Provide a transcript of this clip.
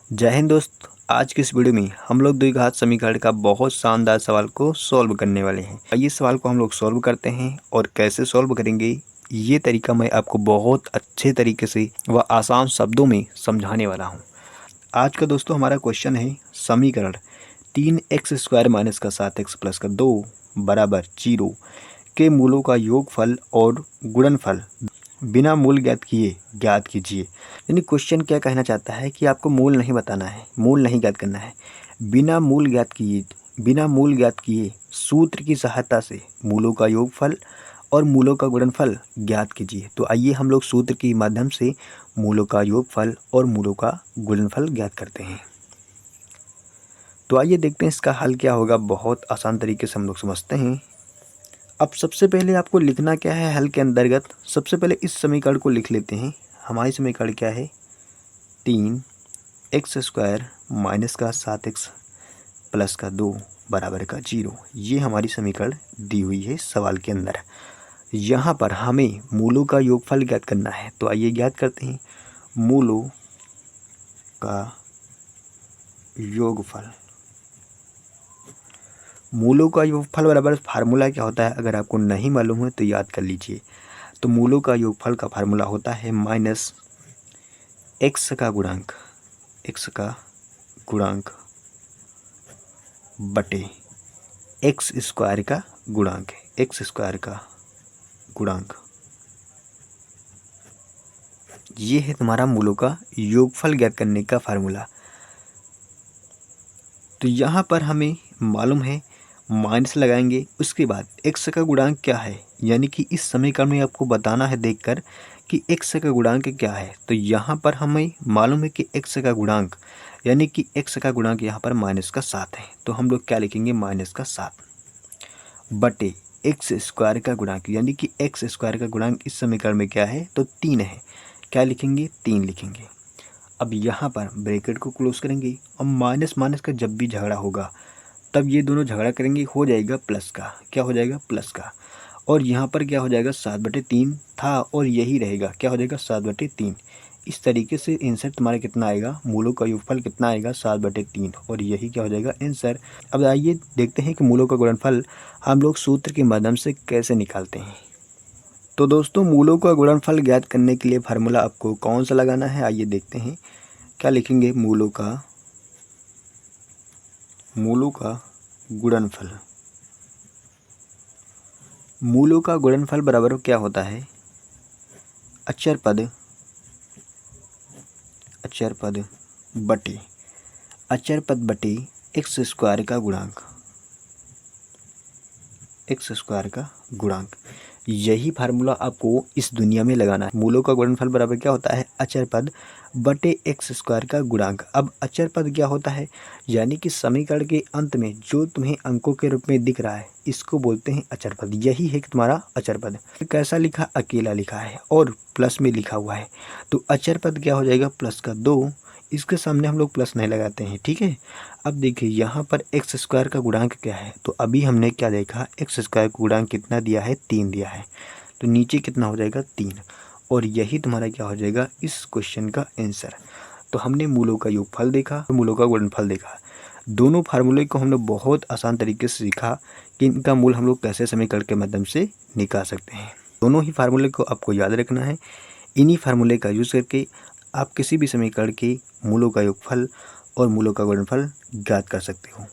जय हिंद दोस्त। आज की इस वीडियो में हम लोग द्विघात समीकरण का बहुत शानदार सवाल को सॉल्व करने वाले हैं। ये सवाल को हम लोग सॉल्व करते हैं और कैसे सॉल्व करेंगे ये तरीका मैं आपको बहुत अच्छे तरीके से व आसान शब्दों में समझाने वाला हूँ। आज का दोस्तों हमारा क्वेश्चन है समीकरण 3x² माइनस का 7x प्लस का 2 बराबर 0 के मूलों का योगफल और गुणनफल बिना मूल ज्ञात कीजिए। यानी क्वेश्चन क्या कहना चाहता है कि आपको मूल नहीं बताना है, मूल नहीं ज्ञात करना है। बिना मूल ज्ञात किए सूत्र की सहायता से मूलों का योगफल और मूलों का गुणनफल ज्ञात कीजिए। तो आइए हम लोग सूत्र के माध्यम से मूलों का योगफल और मूलों का गुणनफल ज्ञात करते हैं। तो आइए देखते हैं इसका हल क्या होगा। बहुत आसान तरीके से हम लोग समझते हैं। अब सबसे पहले आपको लिखना क्या है हल के अंतर्गत, सबसे पहले इस समीकरण को लिख लेते हैं। हमारी समीकरण क्या है 3x² माइनस का 7x प्लस का 2 बराबर का 0। ये हमारी समीकरण दी हुई है सवाल के अंदर। यहाँ पर हमें मूलों का योगफल ज्ञात करना है। तो आइए ज्ञात करते हैं मूलों का योगफल। मूलों का योगफल बराबर फार्मूला क्या होता है, अगर आपको नहीं मालूम है तो याद कर लीजिए। तो मूलों का योगफल का फार्मूला होता है माइनस x का गुणांक बटे x² का गुणांक ये है तुम्हारा मूलों का योगफल ज्ञात करने का फार्मूला। तो यहाँ पर हमें मालूम है माइनस लगाएंगे, उसके बाद x का गुणांक क्या है, यानी कि इस समीकरण में आपको बताना है देखकर कि x का गुणांक क्या है। तो यहाँ पर हमें मालूम है कि x का गुणांक यानी कि x का गुणांक यहाँ पर -7 है। तो हम लोग क्या लिखेंगे -7 बटे x² का गुणांक, यानी कि x² का गुणांक इस समीकरण में क्या है तो 3 है। क्या लिखेंगे 3 लिखेंगे। अब यहाँ पर ब्रैकेट को क्लोज करेंगे और माइनस माइनस का जब भी झगड़ा होगा तब ये दोनों झगड़ा करेंगे, हो जाएगा प्लस का। क्या हो जाएगा प्लस का। और यहाँ पर क्या हो जाएगा 7/3 था और यही रहेगा, क्या हो जाएगा 7/3। इस तरीके से आंसर तुम्हारा कितना आएगा, मूलों का योगफल कितना आएगा 7/3 और यही क्या हो जाएगा आंसर। अब आइए देखते हैं कि मूलों का गुणनफल हम लोग सूत्र के माध्यम से कैसे निकालते हैं। तो दोस्तों मूलों का गुणनफल ज्ञात करने के लिए फार्मूला आपको कौन सा लगाना है, आइए देखते हैं। क्या लिखेंगे मूलों का गुणनफल। मूलों का गुणनफल बराबर क्या होता है अचर पद बटे x² का गुणांक। यही फार्मूला आपको इस दुनिया में लगाना है। मूलों का गुणनफल बराबर क्या होता है अचर पद बटे x² का गुणांक। अब अचर पद क्या होता है, यानी कि समीकरण के अंत में जो तुम्हें अंकों के रूप में दिख रहा है इसको बोलते हैं अचर पद। यही है कि तुम्हारा अचर पद। कैसा लिखा, अकेला लिखा है और प्लस में लिखा हुआ है। तो अचर पद क्या हो जाएगा प्लस का 2, इसके सामने हम लोग प्लस नहीं लगाते हैं, ठीक है। अब देखिए यहाँ पर x² का गुणांक क्या है, तो अभी हमने क्या देखा x² का गुणांक कितना दिया है 3 दिया है। तो नीचे कितना हो जाएगा 3 और यही तुम्हारा क्या हो जाएगा इस क्वेश्चन का आंसर। तो हमने मूलों का योगफल देखा, मूलों का गुणनफल देखा। दोनों फार्मूले को हमने बहुत आसान तरीके से सीखा कि इनका मूल हम लोग कैसे समीकरण के माध्यम से निकाल सकते हैं। दोनों ही फार्मूले को आपको याद रखना है। इन्हीं फार्मूले का यूज़ करके आप किसी भी समीकरण के मूलों का योगफल और मूलों का गुणनफल ज्ञात कर सकते हो।